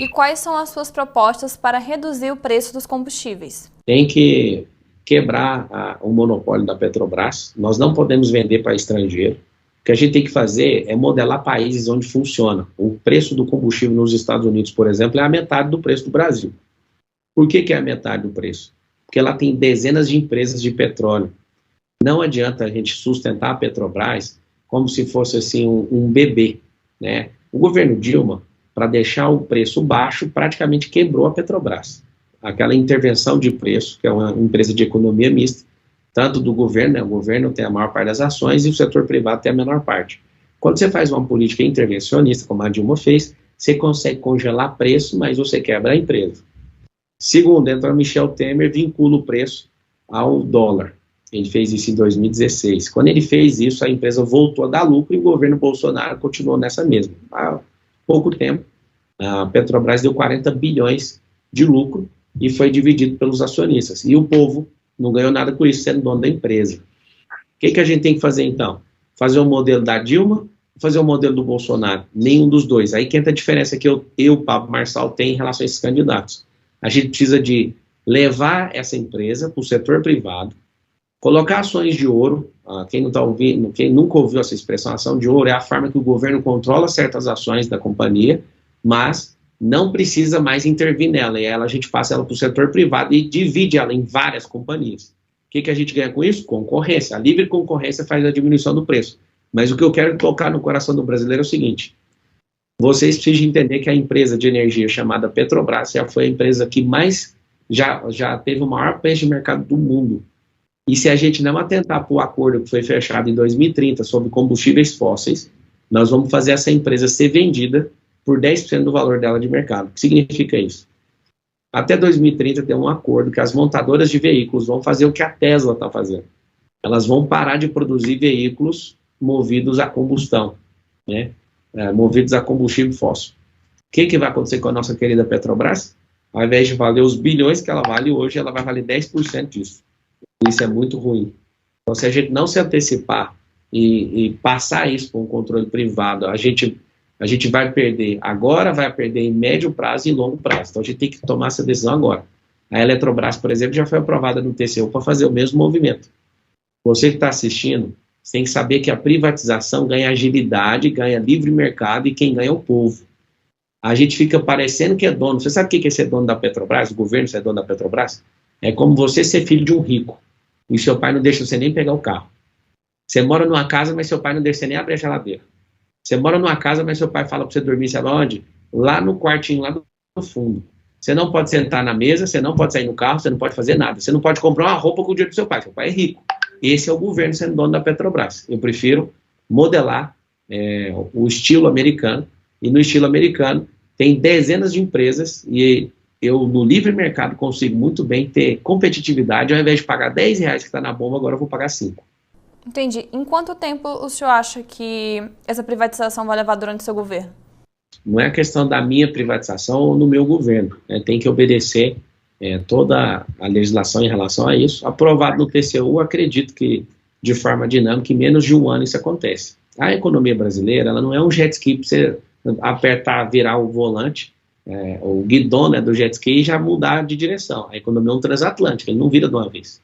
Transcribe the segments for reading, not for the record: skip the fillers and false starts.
E quais são as suas propostas para reduzir o preço dos combustíveis? Tem que quebrar o monopólio da Petrobras. Nós não podemos vender para estrangeiro. O que a gente tem que fazer é modelar países onde funciona. O preço do combustível nos Estados Unidos, por exemplo, é a metade do preço do Brasil. Por que é a metade do preço? Porque lá tem dezenas de empresas de petróleo. Não adianta a gente sustentar a Petrobras como se fosse assim um bebê, né? O governo Dilma, para deixar o preço baixo, praticamente quebrou a Petrobras. Aquela intervenção de preço, que é uma empresa de economia mista, tanto do governo, né? O governo tem a maior parte das ações e o setor privado tem a menor parte. Quando você faz uma política intervencionista, como a Dilma fez, você consegue congelar preço, mas você quebra a empresa. Segundo, entra Michel Temer, vincula o preço ao dólar. Ele fez isso em 2016. Quando ele fez isso, a empresa voltou a dar lucro e o governo Bolsonaro continuou nessa mesma. Há pouco tempo, a Petrobras deu 40 bilhões de lucro e foi dividido pelos acionistas. E o povo não ganhou nada com isso, sendo dono da empresa. O que a gente tem que fazer, então? Fazer o modelo da Dilma, fazer o modelo do Bolsonaro? Nenhum dos dois. Aí que entra a diferença que eu Pablo Marçal, tem em relação a esses candidatos. A gente precisa de levar essa empresa para o setor privado, colocar ações de ouro. Quem não tá ouvindo, quem nunca ouviu essa expressão, ação de ouro é a forma que o governo controla certas ações da companhia, mas não precisa mais intervir nela, e ela, a gente passa ela para o setor privado e divide ela em várias companhias. O que a gente ganha com isso? Concorrência. A livre concorrência faz a diminuição do preço. Mas o que eu quero colocar no coração do brasileiro é o seguinte: vocês precisam entender que a empresa de energia chamada Petrobras já foi a empresa que mais já teve o maior preço de mercado do mundo. E se a gente não atentar para o acordo que foi fechado em 2030 sobre combustíveis fósseis, nós vamos fazer essa empresa ser vendida por 10% do valor dela de mercado. O que significa isso? Até 2030 tem um acordo que as montadoras de veículos vão fazer o que a Tesla está fazendo. Elas vão parar de produzir veículos movidos a combustão, né? Movidos a combustível fóssil. O que vai acontecer com a nossa querida Petrobras? Ao invés de valer os bilhões que ela vale hoje, ela vai valer 10% disso. Isso é muito ruim. Então, se a gente não se antecipar e passar isso para um controle privado, a gente vai perder agora, vai perder em médio prazo e longo prazo. Então, a gente tem que tomar essa decisão agora. A Eletrobras, por exemplo, já foi aprovada no TCU para fazer o mesmo movimento. Você que está assistindo, você tem que saber que a privatização ganha agilidade, ganha livre mercado e quem ganha é o povo. A gente fica parecendo que é dono. Você sabe o que é ser dono da Petrobras? O governo ser dono da Petrobras? É como você ser filho de um rico e seu pai não deixa você nem pegar o carro. Você mora numa casa, mas seu pai não deixa você nem abrir a geladeira. Você mora numa casa, mas seu pai fala para você dormir, sabe onde? Lá no quartinho, lá no fundo. Você não pode sentar na mesa, você não pode sair no carro, você não pode fazer nada. Você não pode comprar uma roupa com o dinheiro do seu pai. Seu pai é rico. Esse é o governo sendo dono da Petrobras. Eu prefiro modelar o estilo americano. E no estilo americano tem dezenas de empresas e eu, no livre mercado, consigo muito bem ter competitividade. Ao invés de pagar R$10 que está na bomba, agora eu vou pagar 5. Entendi. Em quanto tempo o senhor acha que essa privatização vai levar durante o seu governo? Não é a questão da minha privatização ou no meu governo. Tem que obedecer toda a legislação em relação a isso. Aprovado no TCU, acredito que, de forma dinâmica, em menos de um ano isso acontece. A economia brasileira, ela não é um jet ski para você apertar, virar o volante, o guidão, né, do jet ski e já mudar de direção. A economia é um transatlântico, ele não vira de uma vez.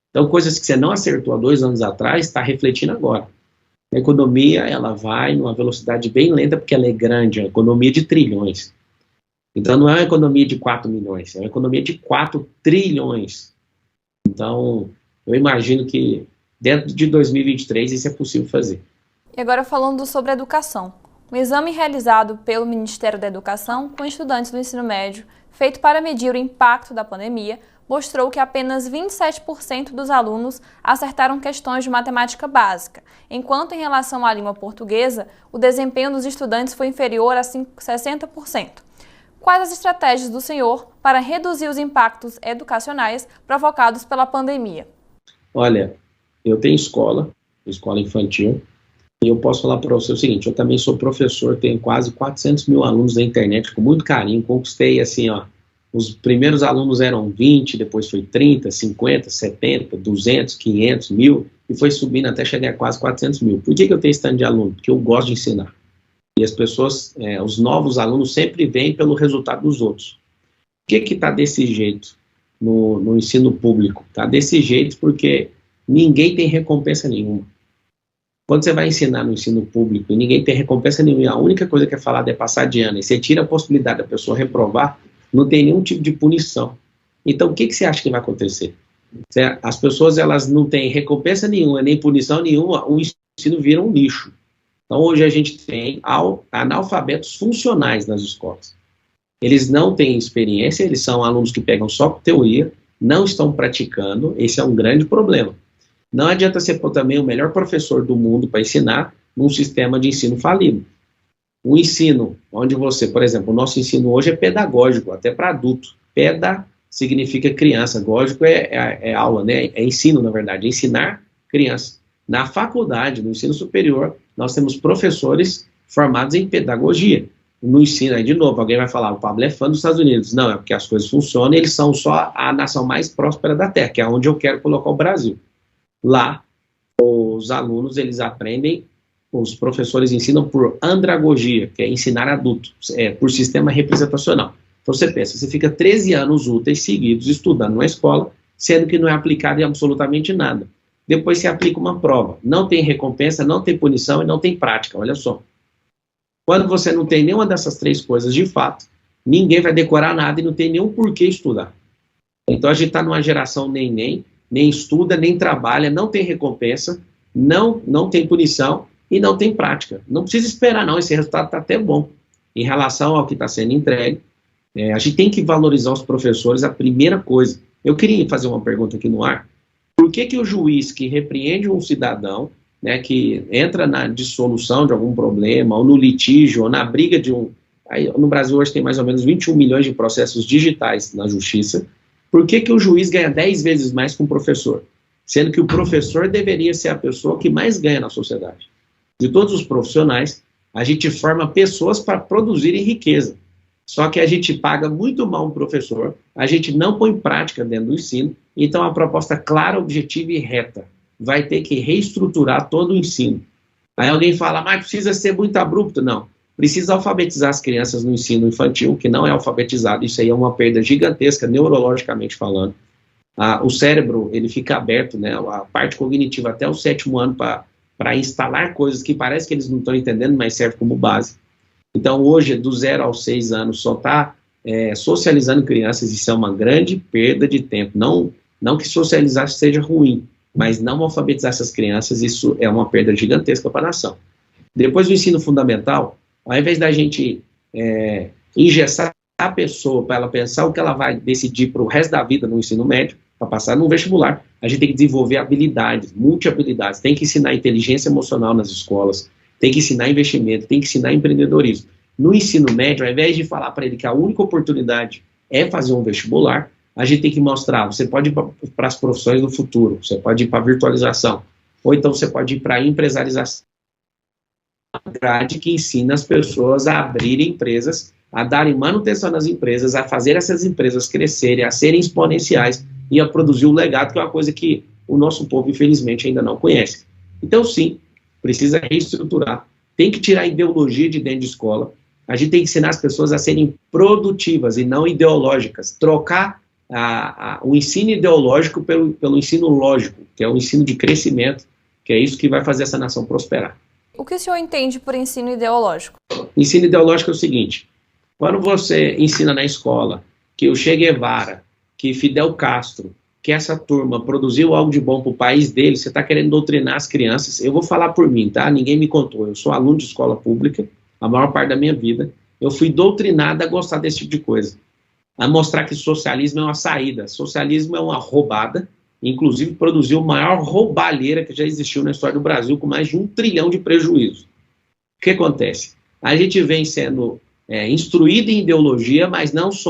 Então, coisas que você não acertou há 2 anos atrás, está refletindo agora. A economia, ela vai numa velocidade bem lenta, porque ela é grande, é uma economia de trilhões. Então, não é uma economia de 4 milhões, é uma economia de 4 trilhões. Então, eu imagino que dentro de 2023 isso é possível fazer. E agora falando sobre educação. Um exame realizado pelo Ministério da Educação com estudantes do ensino médio, feito para medir o impacto da pandemia, mostrou que apenas 27% dos alunos acertaram questões de matemática básica, enquanto em relação à língua portuguesa, o desempenho dos estudantes foi inferior a 60%. Quais as estratégias do senhor para reduzir os impactos educacionais provocados pela pandemia? Olha, eu tenho escola infantil, e eu posso falar para você o seguinte: eu também sou professor, tenho quase 400 mil alunos na internet, com muito carinho, conquistei assim, os primeiros alunos eram 20, depois foi 30, 50, 70, 200, 500, 1000, e foi subindo até chegar a quase 400 mil. Por que eu tenho esse tanto de aluno? Porque eu gosto de ensinar. E as pessoas, os novos alunos sempre vêm pelo resultado dos outros. Por que está desse jeito no ensino público? Está desse jeito porque ninguém tem recompensa nenhuma. Quando você vai ensinar no ensino público e ninguém tem recompensa nenhuma, a única coisa que é falada é passar de ano, e você tira a possibilidade da pessoa reprovar, não tem nenhum tipo de punição. Então, o que você acha que vai acontecer? As pessoas, elas não têm recompensa nenhuma, nem punição nenhuma, o ensino vira um lixo. Então, hoje a gente tem analfabetos funcionais nas escolas. Eles não têm experiência, eles são alunos que pegam só teoria, não estão praticando, esse é um grande problema. Não adianta você pôr também o melhor professor do mundo para ensinar num sistema de ensino falido. Um ensino onde você, por exemplo, o nosso ensino hoje é pedagógico, até para adulto. Peda significa criança, gógico é aula, né? É ensino, na verdade, é ensinar criança. Na faculdade, no ensino superior, nós temos professores formados em pedagogia. No ensino, aí de novo, alguém vai falar, o Pablo é fã dos Estados Unidos. Não, é porque as coisas funcionam, eles são só a nação mais próspera da Terra, que é onde eu quero colocar o Brasil. Lá, os alunos, eles aprendem, os professores ensinam por andragogia, que é ensinar adulto, por sistema representacional. Então você pensa, você fica 13 anos úteis seguidos estudando numa escola, sendo que não é aplicado em absolutamente nada. Depois você aplica uma prova, não tem recompensa, não tem punição e não tem prática, olha só. Quando você não tem nenhuma dessas três coisas de fato, ninguém vai decorar nada e não tem nenhum porquê estudar. Então a gente está numa geração nem estuda, nem trabalha, não tem recompensa, não tem punição e não tem prática. Não precisa esperar não, esse resultado está até bom. Em relação ao que está sendo entregue, a gente tem que valorizar os professores, a primeira coisa. Eu queria fazer uma pergunta aqui no ar. Por que o juiz que repreende um cidadão, né, que entra na dissolução de algum problema, ou no litígio, ou na briga de um... Aí, no Brasil hoje tem mais ou menos 21 milhões de processos digitais na justiça. Por que o juiz ganha 10 vezes mais que um professor? Sendo que o professor deveria ser a pessoa que mais ganha na sociedade. De todos os profissionais, a gente forma pessoas para produzirem riqueza. Só que a gente paga muito mal um professor, a gente não põe em prática dentro do ensino, então a proposta clara, objetiva e reta vai ter que reestruturar todo o ensino. Aí alguém fala, mas precisa ser muito abrupto. Não, precisa alfabetizar as crianças no ensino infantil, que não é alfabetizado, isso aí é uma perda gigantesca, neurologicamente falando. O cérebro, ele fica aberto, né, a parte cognitiva até o 7º ano para instalar coisas que parece que eles não estão entendendo, mas serve como base. Então, hoje, do 0 aos 6 anos, só está socializando crianças, isso é uma grande perda de tempo. Não que socializar seja ruim, mas não alfabetizar essas crianças, isso é uma perda gigantesca para a nação. Depois do ensino fundamental, ao invés da gente engessar a pessoa para ela pensar o que ela vai decidir para o resto da vida no ensino médio, para passar no vestibular, a gente tem que desenvolver habilidades, multi-habilidades, tem que ensinar inteligência emocional nas escolas, tem que ensinar investimento, tem que ensinar empreendedorismo. No ensino médio, ao invés de falar para ele que a única oportunidade é fazer um vestibular, a gente tem que mostrar, você pode ir para as profissões do futuro, você pode ir para a virtualização, ou então você pode ir para a empresarização, uma grade que ensina as pessoas a abrirem empresas, a darem manutenção nas empresas, a fazer essas empresas crescerem, a serem exponenciais e a produzir um legado, que é uma coisa que o nosso povo, infelizmente, ainda não conhece. Então, sim, precisa reestruturar, tem que tirar a ideologia de dentro de escola, a gente tem que ensinar as pessoas a serem produtivas e não ideológicas, trocar o ensino ideológico pelo ensino lógico, que é o ensino de crescimento, que é isso que vai fazer essa nação prosperar. O que o senhor entende por ensino ideológico? Ensino ideológico é o seguinte, quando você ensina na escola que o Che Guevara, que Fidel Castro, que essa turma produziu algo de bom para o país dele, você está querendo doutrinar as crianças. Eu vou falar por mim, tá? Ninguém me contou. Eu sou aluno de escola pública, a maior parte da minha vida. Eu fui doutrinado a gostar desse tipo de coisa. A mostrar que socialismo é uma saída. Socialismo é uma roubada. Inclusive, produziu a maior roubalheira que já existiu na história do Brasil, com mais de 1 trilhão de prejuízos. O que acontece? A gente vem sendo instruído em ideologia, mas nós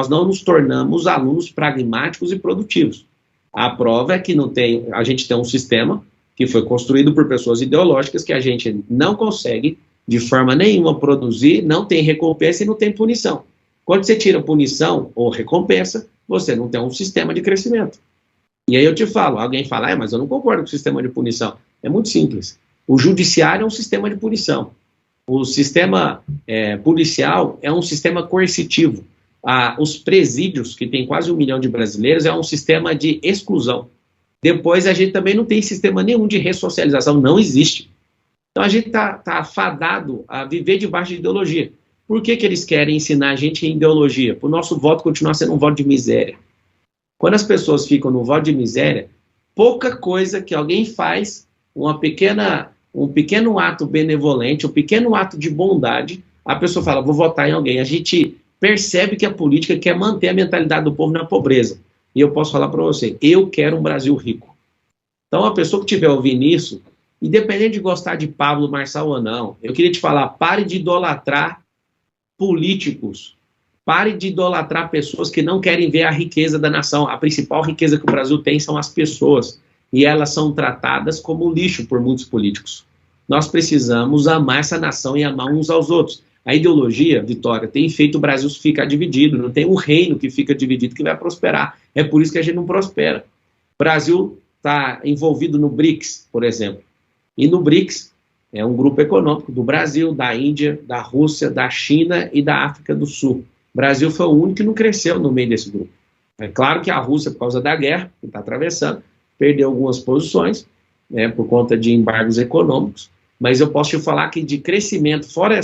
não nos tornamos alunos pragmáticos e produtivos. A prova é que a gente tem um sistema que foi construído por pessoas ideológicas que a gente não consegue, de forma nenhuma, produzir, não tem recompensa e não tem punição. Quando você tira punição ou recompensa, você não tem um sistema de crescimento. E aí eu te falo, alguém fala, mas eu não concordo com o sistema de punição. É muito simples. O judiciário é um sistema de punição. O sistema policial é um sistema coercitivo. Os presídios, que tem quase 1 milhão de brasileiros, é um sistema de exclusão. Depois, a gente também não tem sistema nenhum de ressocialização, não existe. Então, a gente está fadado a viver debaixo de ideologia. Por que eles querem ensinar a gente em ideologia? Para o nosso voto continuar sendo um voto de miséria. Quando as pessoas ficam no voto de miséria, pouca coisa que alguém faz, um pequeno ato benevolente, um pequeno ato de bondade, a pessoa fala, vou votar em alguém. A gente percebe que a política quer manter a mentalidade do povo na pobreza. E eu posso falar para você, eu quero um Brasil rico. Então, a pessoa que estiver ouvindo isso, independente de gostar de Pablo Marçal ou não, eu queria te falar, pare de idolatrar políticos, pare de idolatrar pessoas que não querem ver a riqueza da nação. A principal riqueza que o Brasil tem são as pessoas, e elas são tratadas como lixo por muitos políticos. Nós precisamos amar essa nação e amar uns aos outros. A ideologia, Vitória, tem feito o Brasil ficar dividido, não tem um reino que fica dividido que vai prosperar. É por isso que a gente não prospera. O Brasil está envolvido no BRICS, por exemplo. E no BRICS é um grupo econômico do Brasil, da Índia, da Rússia, da China e da África do Sul. O Brasil foi o único que não cresceu no meio desse grupo. É claro que a Rússia, por causa da guerra que está atravessando, perdeu algumas posições, né, por conta de embargos econômicos, mas eu posso te falar que de crescimento, fora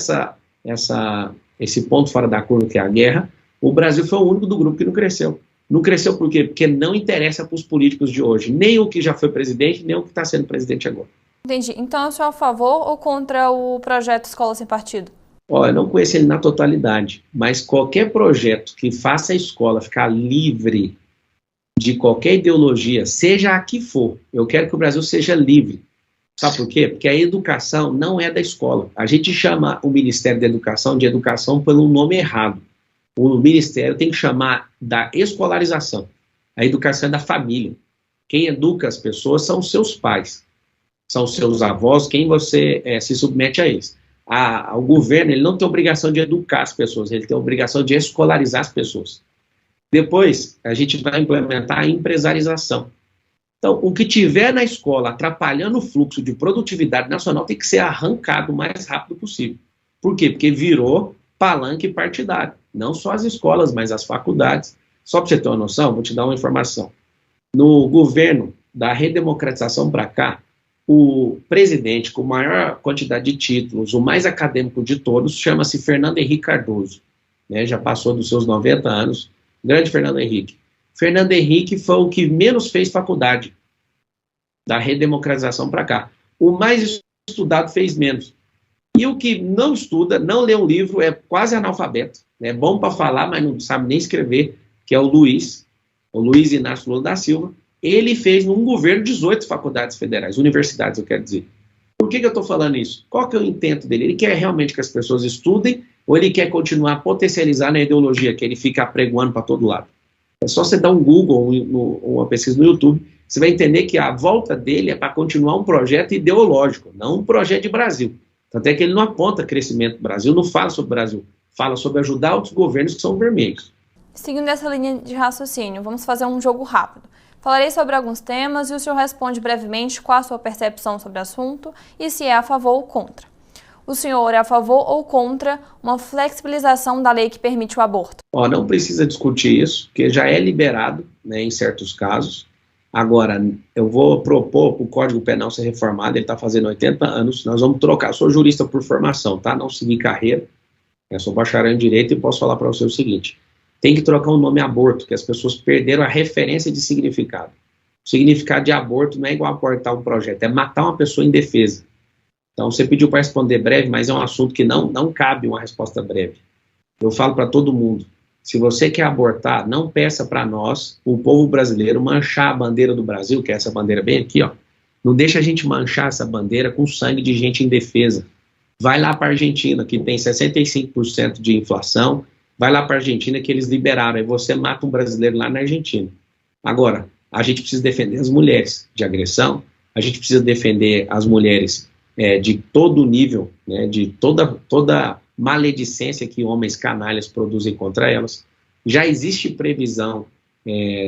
esse ponto fora da curva que é a guerra, o Brasil foi o único do grupo que não cresceu. Não cresceu por quê? Porque não interessa para os políticos de hoje, nem o que já foi presidente, nem o que está sendo presidente agora. Entendi. Então, eu sou a favor ou contra o projeto Escola Sem Partido? Eu não conheço ele na totalidade, mas qualquer projeto que faça a escola ficar livre de qualquer ideologia, seja a que for, eu quero que o Brasil seja livre. Sabe por quê? Porque a educação não é da escola. A gente chama o Ministério da Educação de educação pelo nome errado. O Ministério tem que chamar da escolarização. A educação é da família. Quem educa as pessoas são os seus pais, são os seus avós, quem você se submete a eles. O governo ele não tem obrigação de educar as pessoas, ele tem a obrigação de escolarizar as pessoas. Depois, a gente vai implementar a empresarização. Então, o que tiver na escola atrapalhando o fluxo de produtividade nacional tem que ser arrancado o mais rápido possível. Por quê? Porque virou palanque partidário. Não só as escolas, mas as faculdades. Só para você ter uma noção, vou te dar uma informação. No governo da redemocratização para cá, o presidente com maior quantidade de títulos, o mais acadêmico de todos, chama-se Fernando Henrique Cardoso. Né, já passou dos seus 90 anos. Grande Fernando Henrique. Fernando Henrique foi o que menos fez faculdade da redemocratização para cá. O mais estudado fez menos. E o que não estuda, não lê um livro, é quase analfabeto. É bom para falar, mas não sabe nem escrever, que é o Luiz Inácio Lula da Silva. Ele fez num governo 18 faculdades federais, universidades, eu quero dizer. Por que eu estou falando isso? Qual que é o intento dele? Ele quer realmente que as pessoas estudem ou ele quer continuar a potencializar na ideologia que ele fica apregoando para todo lado? É só você dar um Google, uma pesquisa no YouTube, você vai entender que a volta dele é para continuar um projeto ideológico, não um projeto de Brasil. Tanto é que ele não aponta crescimento do Brasil, não fala sobre o Brasil, fala sobre ajudar outros governos que são vermelhos. Seguindo essa linha de raciocínio, vamos fazer um jogo rápido. Falarei sobre alguns temas e o senhor responde brevemente qual a sua percepção sobre o assunto e se é a favor ou contra. O senhor é a favor ou contra uma flexibilização da lei que permite o aborto? Não precisa discutir isso, porque já é liberado, né, em certos casos. Agora, eu vou propor o Código Penal ser reformado, ele está fazendo 80 anos, nós vamos trocar, eu sou jurista por formação, tá? Não segui carreira, eu sou bacharel em Direito e posso falar para você o seguinte, tem que trocar o nome aborto, que as pessoas perderam a referência de significado. O significado de aborto não é igual abortar um projeto, é matar uma pessoa indefesa. Então, você pediu para responder breve, mas é um assunto que não cabe uma resposta breve. Eu falo para todo mundo, se você quer abortar, não peça para nós, o povo brasileiro, manchar a bandeira do Brasil, que é essa bandeira bem aqui, ó. Não deixa a gente manchar essa bandeira com sangue de gente indefesa. Vai lá para a Argentina, que tem 65% de inflação, vai lá para a Argentina que eles liberaram, aí você mata um brasileiro lá na Argentina. Agora, a gente precisa defender as mulheres de agressão, a gente precisa defender as mulheres de todo nível, né, de toda maledicência que homens canalhas produzem contra elas. Já existe previsão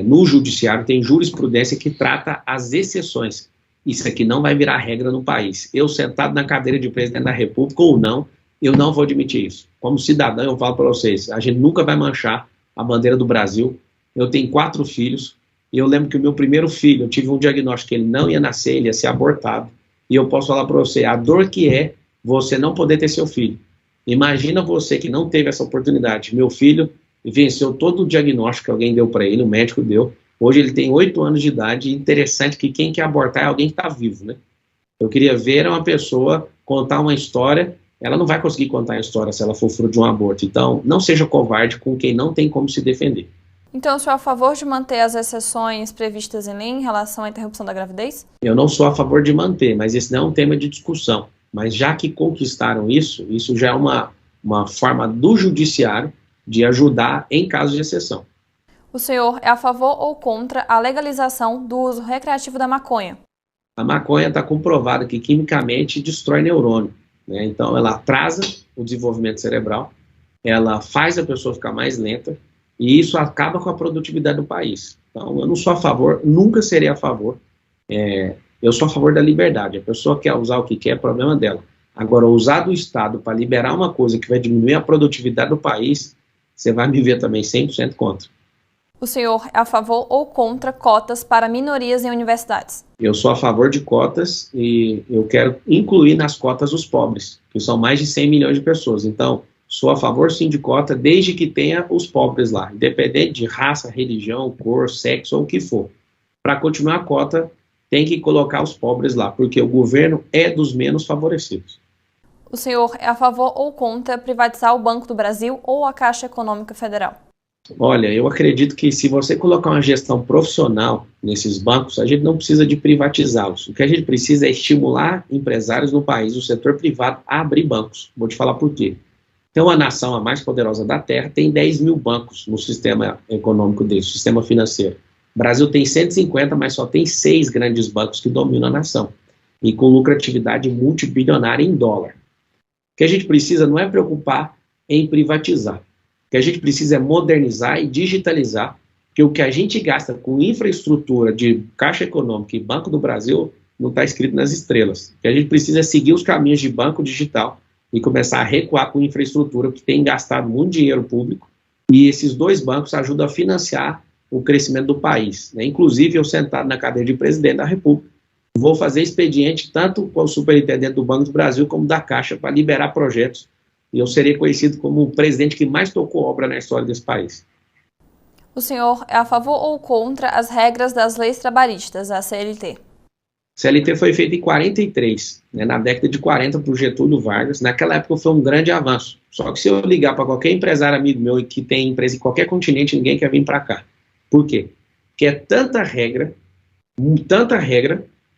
no judiciário, tem jurisprudência que trata as exceções. Isso aqui não vai virar regra no país. Eu sentado na cadeira de presidente da República ou não, Eu não vou admitir isso. Como cidadão, eu falo para vocês, a gente nunca vai manchar a bandeira do Brasil. Eu tenho 4 filhos, e eu lembro que o meu primeiro filho, eu tive um diagnóstico que ele não ia nascer, ele ia ser abortado, e eu posso falar para você, a dor que é você não poder ter seu filho. Imagina você que não teve essa oportunidade. Meu filho venceu todo o diagnóstico que alguém deu para ele, o médico deu. Hoje ele tem 8 anos de idade, e interessante que quem quer abortar é alguém que está vivo, né? Eu queria ver uma pessoa contar uma história, ela não vai conseguir contar a história se ela for fruto de um aborto. Então, não seja covarde com quem não tem como se defender. Então, o senhor é a favor de manter as exceções previstas em lei em relação à interrupção da gravidez? Eu não sou a favor de manter, mas esse não é um tema de discussão. Mas já que conquistaram isso, isso já é uma forma do judiciário de ajudar em caso de exceção. O senhor é a favor ou contra a legalização do uso recreativo da maconha? A maconha está comprovado que quimicamente destrói neurônio, né? Então ela atrasa o desenvolvimento cerebral, ela faz a pessoa ficar mais lenta, e isso acaba com a produtividade do país. Então, eu não sou a favor, nunca serei a favor. Eu sou a favor da liberdade. A pessoa quer usar o que quer, é problema dela. Agora, usar do Estado para liberar uma coisa que vai diminuir a produtividade do país, você vai me ver também 100% contra. O senhor é a favor ou contra cotas para minorias em universidades? Eu sou a favor de cotas e eu quero incluir nas cotas os pobres, que são mais de 100 milhões de pessoas. Então, sou a favor, sim, de cota, desde que tenha os pobres lá, independente de raça, religião, cor, sexo ou o que for. Para continuar a cota, tem que colocar os pobres lá, porque o governo é dos menos favorecidos. O senhor é a favor ou contra privatizar o Banco do Brasil ou a Caixa Econômica Federal? Olha, eu acredito que se você colocar uma gestão profissional nesses bancos, a gente não precisa de privatizá-los. O que a gente precisa é estimular empresários no país, o setor privado, a abrir bancos. Vou te falar por quê. Então, a nação, a mais poderosa da Terra, tem 10 mil bancos no sistema econômico dele, sistema financeiro. O Brasil tem 150, mas só tem 6 grandes bancos que dominam a nação, e com lucratividade multibilionária em dólar. O que a gente precisa não é preocupar em privatizar. O que a gente precisa é modernizar e digitalizar, porque o que a gente gasta com infraestrutura de Caixa Econômica e Banco do Brasil não está escrito nas estrelas. O que a gente precisa é seguir os caminhos de banco digital, e começar a recuar com infraestrutura, que tem gastado muito dinheiro público, e esses 2 bancos ajudam a financiar o crescimento do país, né? Inclusive, eu sentado na cadeira de presidente da República, vou fazer expediente tanto com o superintendente do Banco do Brasil como da Caixa para liberar projetos, e eu serei conhecido como o presidente que mais tocou obra na história desse país. O senhor é a favor ou contra as regras das leis trabalhistas, a CLT? CLT foi feita em 43, né, na década de 40 por Getúlio Vargas. Naquela época foi um grande avanço. Só que se eu ligar para qualquer empresário amigo meu que tem empresa em qualquer continente, ninguém quer vir para cá. Por quê? Porque é tanta regra,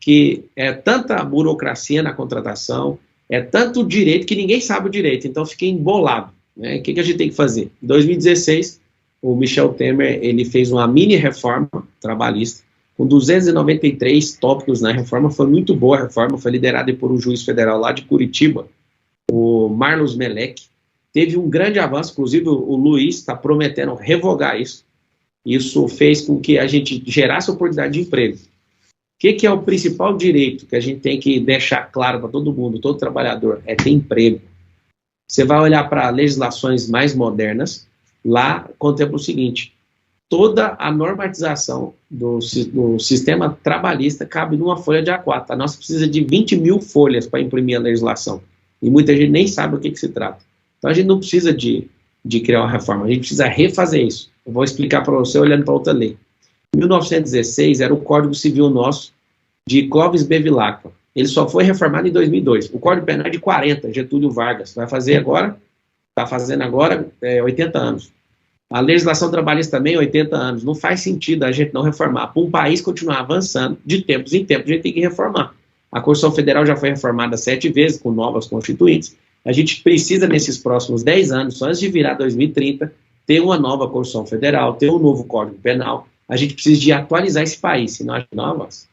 que é tanta burocracia na contratação, é tanto direito que ninguém sabe o direito. Então fica embolado, né? O que a gente tem que fazer? Em 2016, o Michel Temer ele fez uma mini reforma trabalhista, com 293 tópicos na reforma. Foi muito boa a reforma, foi liderada por um juiz federal lá de Curitiba, o Marlos Melec. Teve um grande avanço, inclusive o Luiz está prometendo revogar isso. Isso fez com que a gente gerasse oportunidade de emprego. O que é o principal direito que a gente tem que deixar claro para todo mundo, todo trabalhador? É ter emprego. Você vai olhar para legislações mais modernas, lá contempla o seguinte: toda a normatização do sistema trabalhista cabe numa folha de A4. A nossa precisa de 20 mil folhas para imprimir a legislação. E muita gente nem sabe o que se trata. Então a gente não precisa de criar uma reforma, a gente precisa refazer isso. Eu vou explicar para você olhando para outra lei. Em 1916 era o Código Civil nosso, de Clóvis Bevilacqua. Ele só foi reformado em 2002. O Código Penal é de 40, Getúlio Vargas. Vai fazer agora, está fazendo agora 80 anos. A legislação trabalhista também, 80 anos. Não faz sentido a gente não reformar. Para um país continuar avançando, de tempos em tempos, a gente tem que reformar. A Constituição Federal já foi reformada 7 vezes, com novas constituintes. A gente precisa, nesses próximos 10 anos, antes de virar 2030, ter uma nova Constituição Federal, ter um novo Código Penal. A gente precisa de atualizar esse país, senão a gente não avança.